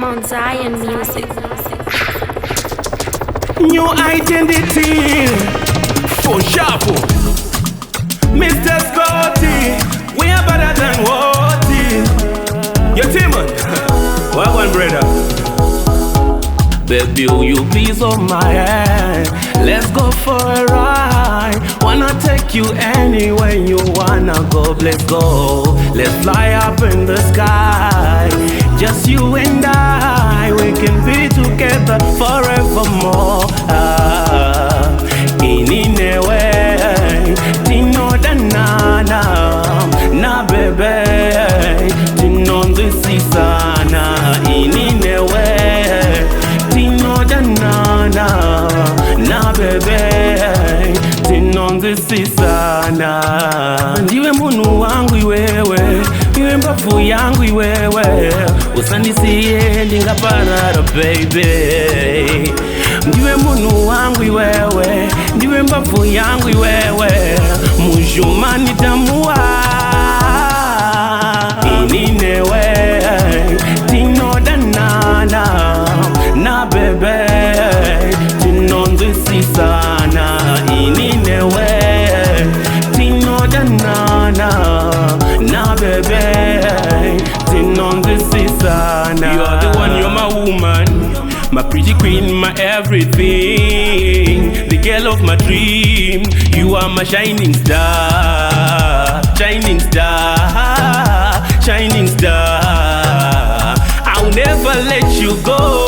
Mount Zion Music. New identity for Shapo. Mr. Scotty, we are better than what is. Your team, welcome, brother. Baby, you please on my hand. Let's go for a ride. Wanna take you anywhere you wanna go. Let's go. Let's fly up in the sky. Just you and I, we can be together forevermore. Ininewe, tino danana, na bebe, tino ndisisana. Ininewe, tino danana, na bebe, tino ndisisana. Ndiwe munu wangu iwewe, iwe mbavu yangu iwewe, usanisiye ndingaparara baby. Ndiwe munu wangu iwewe, ndiwe mbavu yangu iwewe, mujuma nitamua. Ininewe, tino danana, na bebe, tino ndisisana. Ininewe, tino danana, na bebe, tino ndisisana. You are the one, you're my woman, my pretty queen, my everything, the girl of my dream. You are my shining star, shining star, shining star. I'll never let you go.